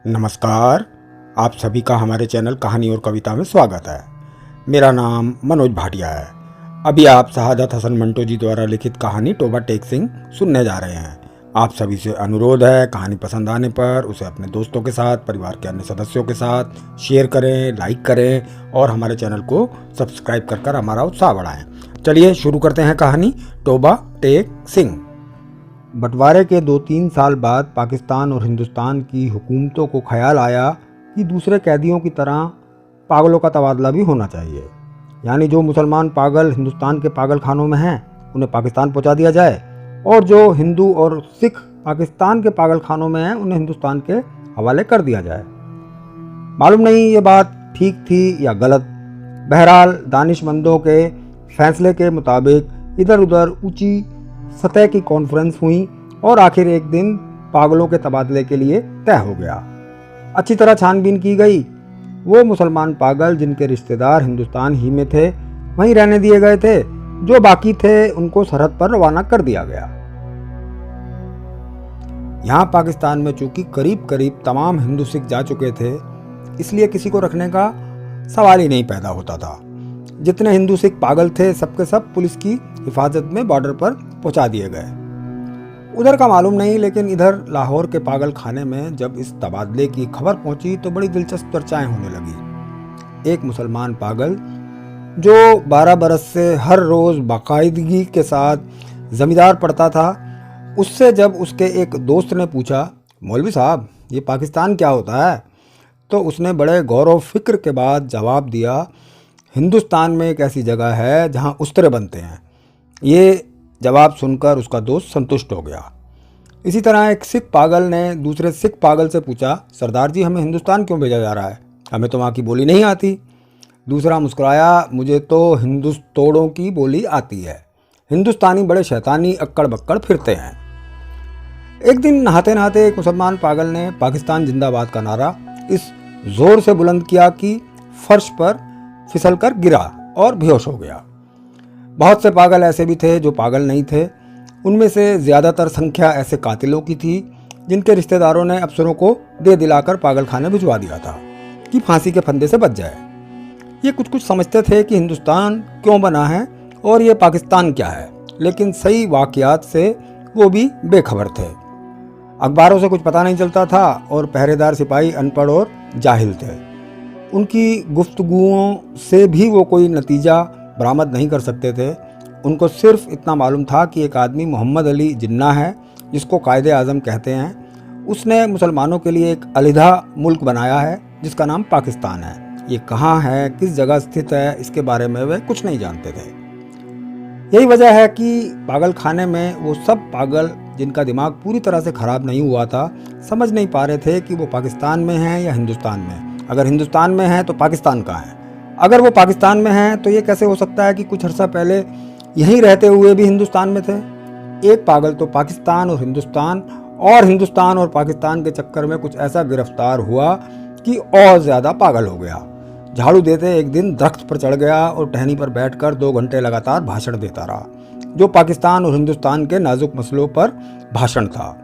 नमस्कार। आप सभी का हमारे चैनल कहानी और कविता में स्वागत है। मेरा नाम मनोज भाटिया है। अभी आप शहादत हसन मंटो जी द्वारा लिखित कहानी टोबा टेक सिंह सुनने जा रहे हैं। आप सभी से अनुरोध है, कहानी पसंद आने पर उसे अपने दोस्तों के साथ, परिवार के अन्य सदस्यों के साथ शेयर करें, लाइक करें और हमारे चैनल को सब्सक्राइब कर हमारा उत्साह बढ़ाएं। चलिए शुरू करते हैं कहानी टोबा टेक सिंह। बंटवारे के 2-3 साल बाद पाकिस्तान और हिंदुस्तान की हुकूमतों को ख्याल आया कि दूसरे कैदियों की तरह पागलों का तबादला भी होना चाहिए। यानी जो मुसलमान पागल हिंदुस्तान के पागल खानों में हैं उन्हें पाकिस्तान पहुंचा दिया जाए और जो हिंदू और सिख पाकिस्तान के पागल खानों में हैं उन्हें हिंदुस्तान के हवाले कर दिया जाए। मालूम नहीं ये बात ठीक थी या गलत। बहरहाल दानिशमंदों के फैसले के मुताबिक इधर उधर ऊंची सतह की कॉन्फ्रेंस हुई और आखिर एक दिन पागलों के तबादले के लिए तय हो गया। अच्छी तरह छानबीन की गई। वो मुसलमान पागल जिनके रिश्तेदार हिंदुस्तान ही में थे वहीं रहने दिए गए थे, जो बाकी थे उनको सरहद पर रवाना कर दिया गया। यहाँ पाकिस्तान में चूंकि करीब करीब तमाम हिंदू सिख जा चुके थे, इसलिए किसी को रखने का सवाल ही नहीं पैदा होता था। जितने हिंदू सिख पागल थे सबके सब पुलिस की हिफाजत में बॉर्डर पर पहुंचा दिए गए। उधर का मालूम नहीं, लेकिन इधर लाहौर के पागल खाने में जब इस तबादले की खबर पहुंची तो बड़ी दिलचस्प चर्चाएं होने लगी। एक मुसलमान पागल जो 12 बरस से हर रोज बाकायदगी के साथ जमींदार पढ़ता था, उससे जब उसके एक दोस्त ने पूछा, मौलवी साहब ये पाकिस्तान क्या होता है, तो उसने बड़े गौर व फिक्र के बाद जवाब दिया, हिंदुस्तान में एक ऐसी जगह है जहां उस्तरे बनते हैं। ये जवाब सुनकर उसका दोस्त संतुष्ट हो गया। इसी तरह एक सिख पागल ने दूसरे सिख पागल से पूछा, सरदार जी हमें हिंदुस्तान क्यों भेजा जा रहा है, हमें तो वहाँ की बोली नहीं आती। दूसरा मुस्कुराया, मुझे तो हिंदुस्तोड़ों की बोली आती है, हिंदुस्तानी बड़े शैतानी अक्कड़ बक्कड़ फिरते हैं। एक दिन नहाते नहाते एक मुसलमान पागल ने पाकिस्तान जिंदाबाद का नारा इस जोर से बुलंद किया कि फर्श पर फिसल कर गिरा और बेहोश हो गया। बहुत से पागल ऐसे भी थे जो पागल नहीं थे। उनमें से ज़्यादातर संख्या ऐसे कातिलों की थी जिनके रिश्तेदारों ने अफसरों को दे दिलाकर पागल खाने भिजवा दिया था कि फांसी के फंदे से बच जाए। ये कुछ समझते थे कि हिंदुस्तान क्यों बना है और ये पाकिस्तान क्या है, लेकिन सही वाक़यात से वो भी बेखबर थे। अखबारों से कुछ पता नहीं चलता था और पहरेदार सिपाही अनपढ़ और जाहिल थे। उनकी गुफ्तगुओं से भी वो कोई नतीजा बरामद नहीं कर सकते थे। उनको सिर्फ इतना मालूम था कि एक आदमी मोहम्मद अली जिन्ना है, जिसको कायदे आज़म कहते हैं। उसने मुसलमानों के लिए एक अलहदा मुल्क बनाया है जिसका नाम पाकिस्तान है। ये कहाँ है, किस जगह स्थित है, इसके बारे में वे कुछ नहीं जानते थे। यही वजह है कि पागल खाने में वो सब पागल जिनका दिमाग पूरी तरह से ख़राब नहीं हुआ था समझ नहीं पा रहे थे कि वो पाकिस्तान में हैं या हिंदुस्तान में। अगर हिंदुस्तान में है तो पाकिस्तान कहाँ है, अगर वो पाकिस्तान में है तो ये कैसे हो सकता है कि कुछ अर्सा पहले यहीं रहते हुए भी हिंदुस्तान में थे। एक पागल तो पाकिस्तान और हिंदुस्तान और पाकिस्तान के चक्कर में कुछ ऐसा गिरफ्तार हुआ कि और ज़्यादा पागल हो गया। झाड़ू देते एक दिन दरख्त पर चढ़ गया और टहनी पर बैठकर 2 घंटे लगातार भाषण देता रहा, जो पाकिस्तान और हिंदुस्तान के नाजुक मसलों पर भाषण था।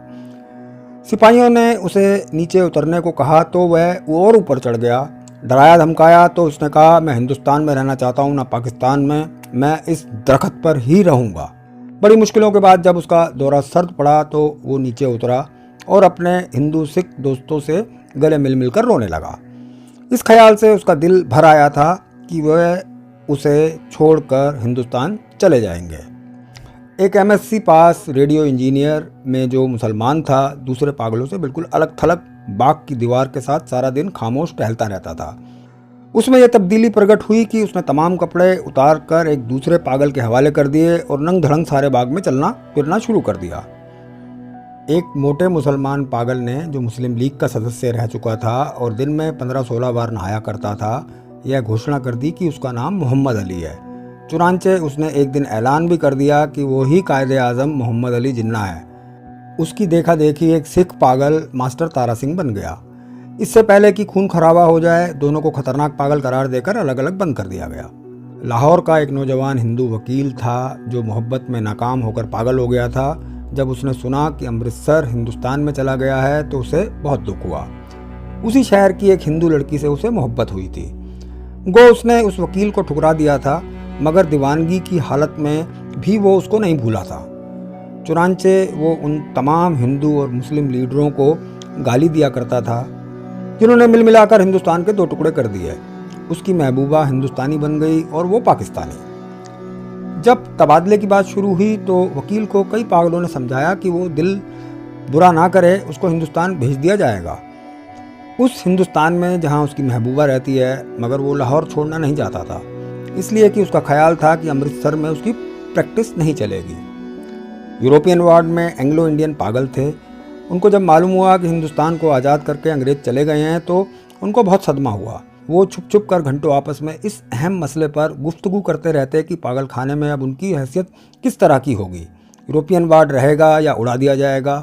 सिपाहियों ने उसे नीचे उतरने को कहा तो वह और ऊपर चढ़ गया। डराया धमकाया तो उसने कहा, मैं हिंदुस्तान में रहना चाहता हूँ ना पाकिस्तान में, मैं इस दरख्त पर ही रहूँगा। बड़ी मुश्किलों के बाद जब उसका दौरा सर्द पड़ा तो वो नीचे उतरा और अपने हिंदू सिख दोस्तों से गले मिल मिलकर रोने लगा। इस ख्याल से उसका दिल भर आया था कि वह उसे छोड़कर हिंदुस्तान चले जाएंगे। एक MSc पास रेडियो इंजीनियर में जो मुसलमान था दूसरे पागलों से बिल्कुल अलग थलग बाग की दीवार के साथ सारा दिन खामोश टहलता रहता था। उसमें यह तब्दीली प्रकट हुई कि उसने तमाम कपड़े उतार कर एक दूसरे पागल के हवाले कर दिए और नंग धड़ंग सारे बाग में चलना फिरना शुरू कर दिया। एक मोटे मुसलमान पागल ने, जो मुस्लिम लीग का सदस्य रह चुका था और दिन में 15-16 बार नहाया करता था, यह घोषणा कर दी कि उसका नाम मोहम्मद अली है। चुनांचे उसने एक दिन ऐलान भी कर दिया कि वो ही कायदे आज़म मोहम्मद अली जिन्ना है। उसकी देखा देखी एक सिख पागल मास्टर तारा सिंह बन गया। इससे पहले कि खून खराबा हो जाए, दोनों को खतरनाक पागल करार देकर अलग अलग बंद कर दिया गया। लाहौर का एक नौजवान हिंदू वकील था जो मोहब्बत में नाकाम होकर पागल हो गया था। जब उसने सुना कि अमृतसर हिंदुस्तान में चला गया है तो उसे बहुत दुख हुआ। उसी शहर की एक हिंदू लड़की से उसे मोहब्बत हुई थी। गो उसने उस वकील को ठुकरा दिया था, मगर दीवानगी की हालत में भी वो उसको नहीं भूला था। चुनांचे वो उन तमाम हिंदू और मुस्लिम लीडरों को गाली दिया करता था जिन्होंने मिल मिलाकर हिंदुस्तान के 2 टुकड़े कर दिए। उसकी महबूबा हिंदुस्तानी बन गई और वो पाकिस्तानी। जब तबादले की बात शुरू हुई तो वकील को कई पागलों ने समझाया कि वो दिल बुरा ना करे, उसको हिंदुस्तान भेज दिया जाएगा, उस हिंदुस्तान में जहां उसकी महबूबा रहती है। मगर वो लाहौर छोड़ना नहीं चाहता था, इसलिए कि उसका ख्याल था कि अमृतसर में उसकी प्रैक्टिस नहीं चलेगी। यूरोपियन वार्ड में एंग्लो इंडियन पागल थे। उनको जब मालूम हुआ कि हिंदुस्तान को आज़ाद करके अंग्रेज चले गए हैं तो उनको बहुत सदमा हुआ। वो छुप छुप कर घंटों आपस में इस अहम मसले पर गुफ्तगू करते रहते कि पागल खाने में अब उनकी हैसियत किस तरह की होगी। यूरोपियन वार्ड रहेगा या उड़ा दिया जाएगा,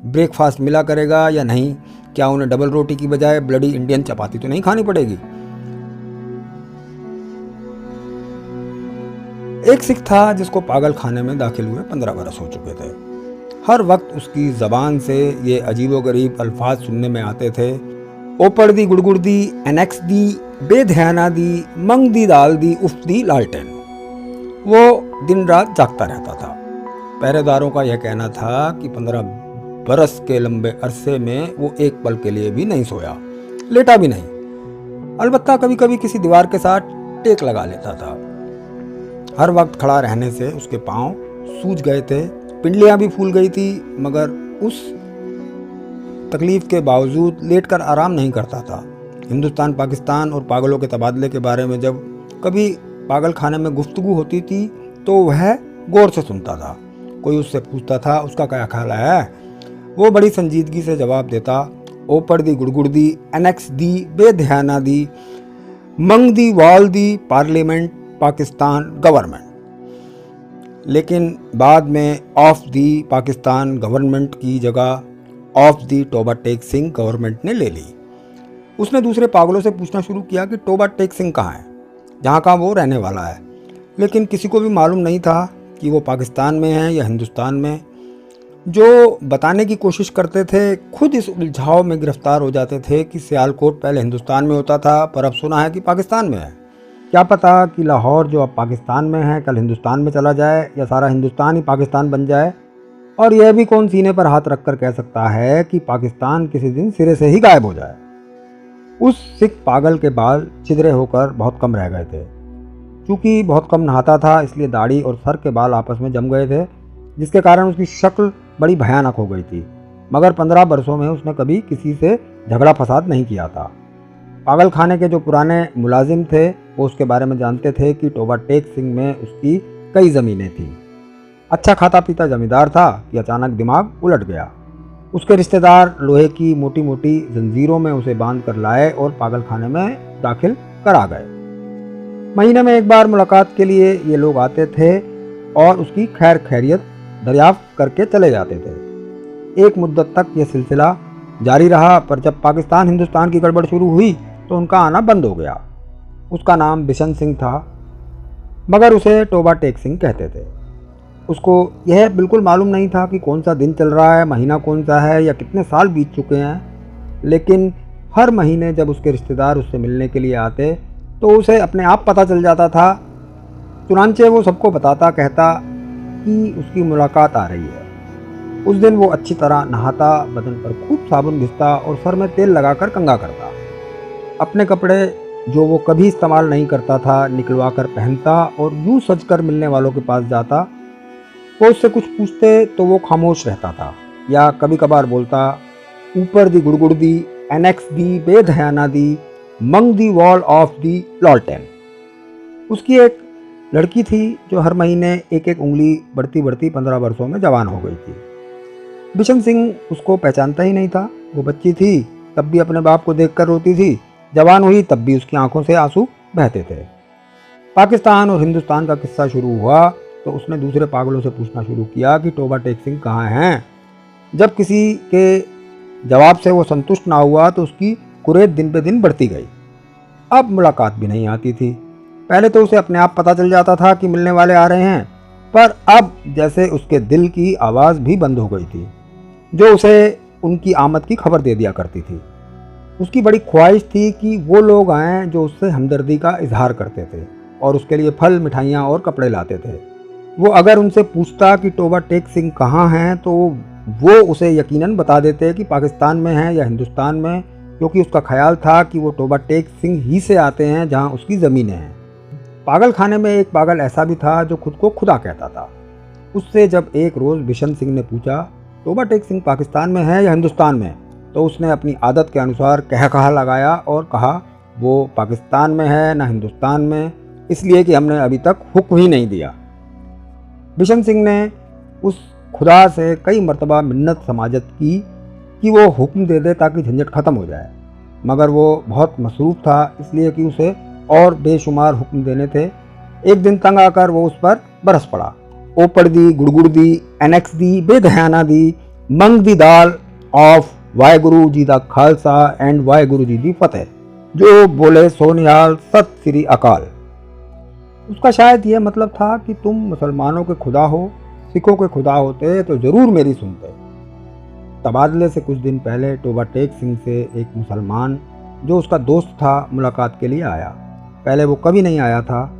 ब्रेकफास्ट मिला करेगा या नहीं, क्या उन्हें डबल रोटी की बजाय ब्लडी इंडियन चपाती तो नहीं खानी पड़ेगी। एक सिख था जिसको पागल खाने में दाखिल हुए 15 बरस हो चुके थे। हर वक्त उसकी ज़बान से ये अजीबोगरीब अल्फाज सुनने में आते थे, ओपड़ दी गुड़गुड़ दी, एनेक्स दी, बेध्याना दी, मंग दी दाल दी, उफ दी लालटेन। वो दिन रात जागता रहता था। पहरेदारों का यह कहना था कि 15 बरस के लंबे अरसे में वो एक पल के लिए भी नहीं सोया, लेटा भी नहीं। अलबत्ता कभी कभी किसी दीवार के साथ टेक लगा लेता था। हर वक्त खड़ा रहने से उसके पांव सूज गए थे, पिंडलियां भी फूल गई थी, मगर उस तकलीफ के बावजूद लेटकर आराम नहीं करता था। हिंदुस्तान पाकिस्तान और पागलों के तबादले के बारे में जब कभी पागल खाने में गुफ्तगू होती थी तो वह गौर से सुनता था। कोई उससे पूछता था उसका क्या ख्याल है, वो बड़ी संजीदगी से जवाब देता, ओपड़ दी गुड़गुड़ दी, एनेक्स दी, बेध्याना दी, मंग दी वाल दी, पार्लियामेंट पाकिस्तान गवर्नमेंट। लेकिन बाद में ऑफ दी पाकिस्तान गवर्नमेंट की जगह of the Toba Tek Singh government ने ले ली। उसने दूसरे पागलों से पूछना शुरू किया कि टोबा टेक सिंह कहाँ है, जहाँ का वो रहने वाला है। लेकिन किसी को भी मालूम नहीं था कि वो पाकिस्तान में है या हिंदुस्तान में। जो बताने की कोशिश करते थे खुद इस उलझाव में गिरफ्तार हो जाते थे कि सियालकोट पहले हिंदुस्तान में होता था, पर अब सुना है कि पाकिस्तान में है। क्या पता कि लाहौर जो अब पाकिस्तान में है कल हिंदुस्तान में चला जाए, या सारा हिंदुस्तान ही पाकिस्तान बन जाए। और यह भी कौन सीने पर हाथ रखकर कह सकता है कि पाकिस्तान किसी दिन सिरे से ही गायब हो जाए। उस सिख पागल के बाल छिदरे होकर बहुत कम रह गए थे। चूँकि बहुत कम नहाता था, इसलिए दाढ़ी और सर के बाल आपस में जम गए थे, जिसके कारण उसकी शक्ल बड़ी भयानक हो गई थी। मगर 15 बरसों में उसने कभी किसी से झगड़ा फसाद नहीं किया था। पागल खाने के जो पुराने मुलाजिम थे वो उसके बारे में जानते थे कि टोबा टेक सिंह में उसकी कई ज़मीनें थीं। अच्छा खाता पीता जमींदार था कि अचानक दिमाग उलट गया। उसके रिश्तेदार लोहे की मोटी मोटी जंजीरों में उसे बांध कर लाए और पागल खाने में दाखिल करा गए। महीने में एक बार मुलाकात के लिए ये लोग आते थे और उसकी खैर खैरियत दरियाफ्त करके चले जाते थे। एक मुद्दत तक यह सिलसिला जारी रहा, पर जब पाकिस्तान हिंदुस्तान की गड़बड़ शुरू हुई तो उनका आना बंद हो गया। उसका नाम बिशन सिंह था, मगर उसे टोबा टेक सिंह कहते थे। उसको यह बिल्कुल मालूम नहीं था कि कौन सा दिन चल रहा है, महीना कौन सा है, या कितने साल बीत चुके हैं। लेकिन हर महीने जब उसके रिश्तेदार उससे मिलने के लिए आते तो उसे अपने आप पता चल जाता था। चुनांचे वो सबको बताता, कहता कि उसकी मुलाकात आ रही है। उस दिन वो अच्छी तरह नहाता, बदन पर खूब साबुन घिसता और सर में तेल लगाकर कंघा करता। अपने कपड़े जो वो कभी इस्तेमाल नहीं करता था निकलवा कर पहनता और यूँ सजकर मिलने वालों के पास जाता। वो उससे कुछ पूछते तो वो खामोश रहता था, या कभी कभार बोलता, ऊपर दी गुड़गुड़ दी, एनेक्स दी, बेध्याना दी, मंग दी वॉल ऑफ दी लॉल्टेन। उसकी एक लड़की थी जो हर महीने एक एक उंगली बढ़ती बढ़ती 15 वर्षों में जवान हो गई थी। बिशन सिंह उसको पहचानता ही नहीं था। वो बच्ची थी तब भी अपने बाप को देखकर रोती थी, जवान हुई तब भी उसकी आंखों से आंसू बहते थे। पाकिस्तान और हिंदुस्तान का किस्सा शुरू हुआ तो उसने दूसरे पागलों से पूछना शुरू किया कि टोबा टेक सिंह कहाँ हैं। जब किसी के जवाब से वो संतुष्ट ना हुआ तो उसकी कुरेद दिन पे दिन बढ़ती गई। अब मुलाकात भी नहीं आती थी। पहले तो उसे अपने आप पता चल जाता था कि मिलने वाले आ रहे हैं, पर अब जैसे उसके दिल की आवाज़ भी बंद हो गई थी जो उसे उनकी आमद की खबर दे दिया करती थी। उसकी बड़ी ख्वाहिश थी कि वो लोग आएँ जो उससे हमदर्दी का इजहार करते थे और उसके लिए फल, मिठाइयाँ और कपड़े लाते थे। वो अगर उनसे पूछता कि टोबा टेक सिंह कहाँ हैं, तो वो उसे यकीनन बता देते कि पाकिस्तान में हैं या हिंदुस्तान में, क्योंकि उसका ख्याल था कि वो टोबा टेक सिंह ही से आते हैं जहाँ उसकी ज़मीनें हैं। पागल खाने में एक पागल ऐसा भी था जो खुद को खुदा कहता था। उससे जब एक रोज़ बिशन सिंह ने पूछा टोबा टेक सिंह पाकिस्तान में है या हिंदुस्तान में, तो उसने अपनी आदत के अनुसार कह कहा लगाया और कहा वो पाकिस्तान में है ना हिंदुस्तान में, इसलिए कि हमने अभी तक हुक्म ही नहीं दिया। बिशन सिंह ने उस खुदा से कई मरतबा मिन्नत समाजत की कि वो हुक्म दे दे ताकि झंझट ख़त्म हो जाए, मगर वो बहुत मसरूफ़ था, इसलिए कि उसे और बेशुमार हुक्म देने थे। एक दिन तंग आकर वो उस पर बरस पड़ा। ओपड़ दी, गुड़गुड़ दी, एनेक्स दी, बेदहयाना दी, मंग दी दाल ऑफ वाहेगुरु जी दा खालसा एंड वाहेगुरु जी दी फतेह, जो बोले सो निहाल, सत श्री अकाल। उसका शायद यह मतलब था कि तुम मुसलमानों के खुदा हो, सिखों के खुदा होते तो ज़रूर मेरी सुनते। तबादले से कुछ दिन पहले टोबा टेक सिंह से एक मुसलमान जो उसका दोस्त था मुलाकात के लिए आया। पहले वो कभी नहीं आया था।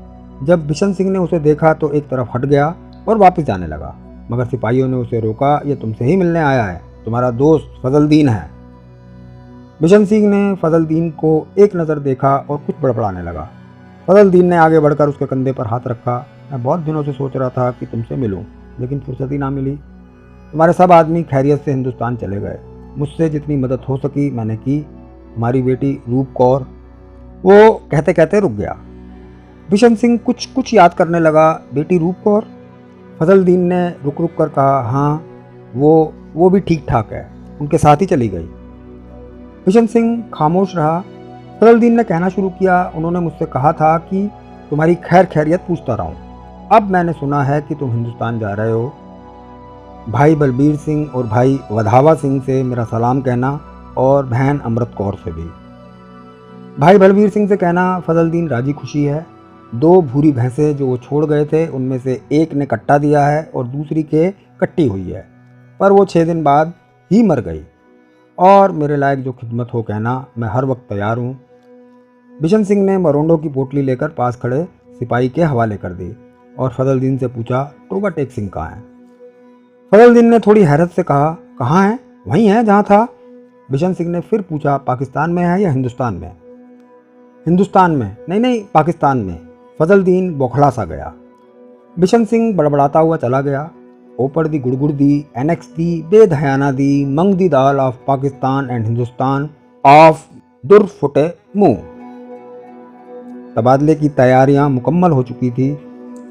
जब बिशन सिंह ने उसे देखा तो एक तरफ हट गया और वापस जाने लगा, मगर सिपाहियों ने उसे रोका। ये तुमसे ही मिलने आया है, तुम्हारा दोस्त फजलदीन है। बिशन सिंह ने फजलदीन को एक नज़र देखा और कुछ बड़बड़ाने लगा। फजलदीन ने आगे बढ़कर उसके कंधे पर हाथ रखा। मैं बहुत दिनों से सोच रहा था कि तुमसे मिलूं, लेकिन फुर्सत ही ना मिली। तुम्हारे सब आदमी खैरियत से हिंदुस्तान चले गए। मुझसे जितनी मदद हो सकी मैंने की। हमारी बेटी रूप कौर। वो कहते कहते रुक गया। बिशन सिंह कुछ याद करने लगा। बेटी रूप कौर? फजलदीन ने रुक रुक कर कहा, हाँ वो भी ठीक ठाक है, उनके साथ ही चली गई। बिशन सिंह खामोश रहा। फजलदीन ने कहना शुरू किया, उन्होंने मुझसे कहा था कि तुम्हारी खैर खैरियत पूछता रहूं। अब मैंने सुना है कि तुम हिंदुस्तान जा रहे हो। भाई बलबीर सिंह और भाई वधावा सिंह से मेरा सलाम कहना और बहन अमृत कौर से भी। भाई बलबीर सिंह से कहना फजलदीन राजी खुशी है। 2 भूरी भैंसें जो वो छोड़ गए थे उनमें से एक ने कट्टा दिया है और दूसरी के कट्टी हुई है, पर वो 6 दिन बाद ही मर गई। और मेरे लायक जो खिदमत हो कहना, मैं हर वक्त तैयार हूँ। बिशन सिंह ने मरोंडों की पोटली लेकर पास खड़े सिपाही के हवाले कर दी और फजलदीन से पूछा, टोबा टेक सिंह कहाँ है? फजलदीन ने थोड़ी हैरत से कहा, कहाँ है? वहीं है जहाँ था। बिशन सिंह ने फिर पूछा, पाकिस्तान में है या हिंदुस्तान में? हिंदुस्तान में। नहीं, पाकिस्तान में। फजलदीन बौखला सा गया। बिशन सिंह बड़बड़ाता हुआ चला गया। ओपड़ दी, गुड़गुड़ दी, एनेक्स दी, बेदहयाना दी, मंग दी दाल of Pakistan and Hindustan of दुर फुटे मुंह। तबादले की तैयारियां मुकम्मल हो चुकी थी।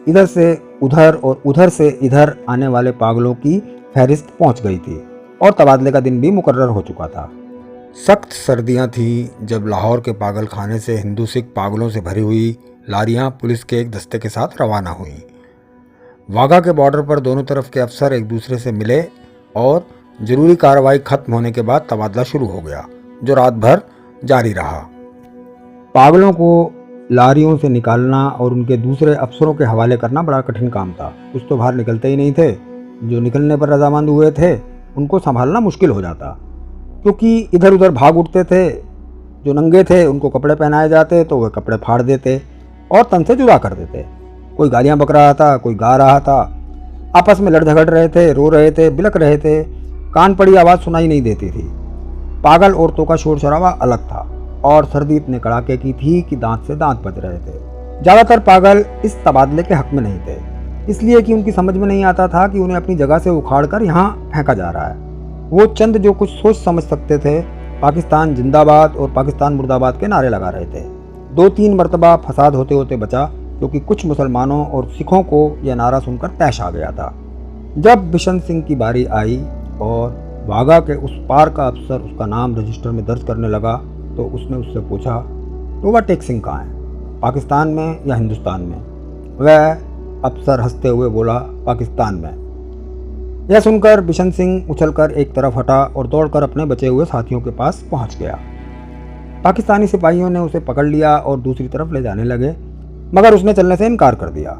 इधर से उधर और उधर से इधर आने वाले पागलों की फहरिस्त पहुंच गई थी और तबादले का दिन भी मुकर्रर हो चुका था। सख्त सर्दियां थीं जब लाहौर के पागल खाने से हिंदू सिख पागलों से भरी हुई लारियां पुलिस के एक दस्ते के साथ रवाना हुईं। वाघा के बॉर्डर पर दोनों तरफ के अफसर एक दूसरे से मिले और ज़रूरी कार्रवाई खत्म होने के बाद तबादला शुरू हो गया, जो रात भर जारी रहा। पागलों को लारियों से निकालना और उनके दूसरे अफसरों के हवाले करना बड़ा कठिन काम था। कुछ तो बाहर निकलते ही नहीं थे। जो निकलने पर रजामंद हुए थे उनको संभालना मुश्किल हो जाता, क्योंकि इधर उधर भाग उठते थे। जो नंगे थे उनको कपड़े पहनाए जाते तो वे कपड़े फाड़ देते और तन से जुदा कर देते। कोई गालियाँ बक रहा था, कोई गा रहा था, आपस में लड़ झगड़ रहे थे, रो रहे थे, बिलक रहे थे। कान पड़ी आवाज़ सुनाई नहीं देती थी। पागल औरतों का शोर शराबा अलग था और सर्दी इतने कड़ाके की थी कि दांत से दांत बज रहे थे। ज़्यादातर पागल इस तबादले के हक में नहीं थे, इसलिए कि उनकी समझ में नहीं आता था कि उन्हें अपनी जगह से उखाड़ कर यहाँ फेंका जा रहा है। वो चंद जो कुछ सोच समझ सकते थे, पाकिस्तान जिंदाबाद और पाकिस्तान मुर्दाबाद के नारे लगा रहे थे। 2-3 मरतबा फसाद होते होते बचा, क्योंकि कुछ मुसलमानों और सिखों को यह नारा सुनकर तैश आ गया था। जब बिशन सिंह की बारी आई और वाघा के उस पार का अफसर उसका नाम रजिस्टर में दर्ज करने लगा, तो उसने उससे पूछा, टोबा टेक सिंह कहाँ है, पाकिस्तान में या हिंदुस्तान में? वह अफसर हंसते हुए बोला, पाकिस्तान में। यह सुनकर बिशन सिंह उछलकर एक तरफ हटा और दौड़कर अपने बचे हुए साथियों के पास पहुंच गया। पाकिस्तानी सिपाहियों ने उसे पकड़ लिया और दूसरी तरफ ले जाने लगे, मगर उसने चलने से इनकार कर दिया।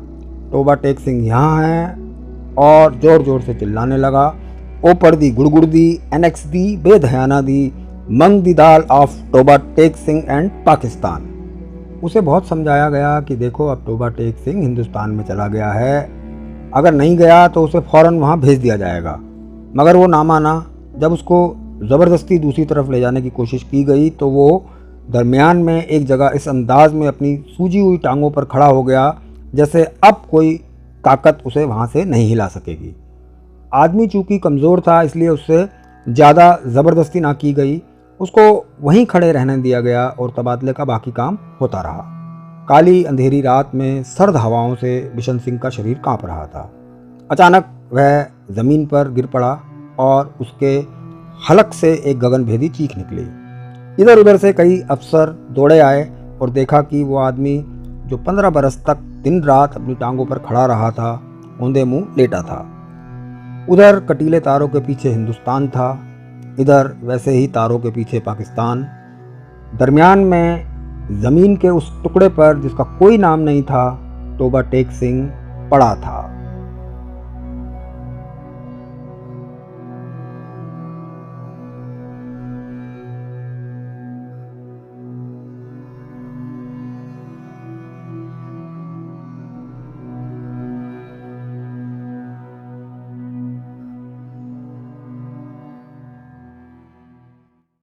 टोबा टेक सिंह यहाँ हैं, और ज़ोर ज़ोर से चिल्लाने लगा, ओपड़ दी, गुड़गुड़ दी, एनेक्स दी, बेदहयाना दी, मंग द दाल ऑफ टोबा टेक सिंह एंड पाकिस्तान। उसे बहुत समझाया गया कि देखो अब टोबा टेक सिंह हिंदुस्तान में चला गया है, अगर नहीं गया तो उसे फ़ौरन वहाँ भेज दिया जाएगा। मगर वो ना माना। जब उसको ज़बरदस्ती दूसरी तरफ ले जाने की कोशिश की गई तो वो दरमियान में एक जगह इस अंदाज में अपनी सूजी हुई टांगों पर खड़ा हो गया जैसे अब कोई ताकत उसे वहाँ से नहीं हिला सकेगी। आदमी चूँकि कमज़ोर था इसलिए उससे ज़्यादा ज़बरदस्ती ना की गई, उसको वहीं खड़े रहने दिया गया और तबादले का बाकी काम होता रहा। काली अंधेरी रात में सर्द हवाओं से बिशन सिंह का शरीर कांप रहा था। अचानक वह ज़मीन पर गिर पड़ा और उसके हलक से एक गगनभेदी चीख निकली। इधर उधर से कई अफसर दौड़े आए और देखा कि वो आदमी जो 15 बरस तक दिन रात अपनी टांगों पर खड़ा रहा था, औंधे मुंह लेटा था। उधर कटीले तारों के पीछे हिंदुस्तान था, इधर वैसे ही तारों के पीछे पाकिस्तान। दरमियान में ज़मीन के उस टुकड़े पर जिसका कोई नाम नहीं था, टोबा टेक सिंह पड़ा था।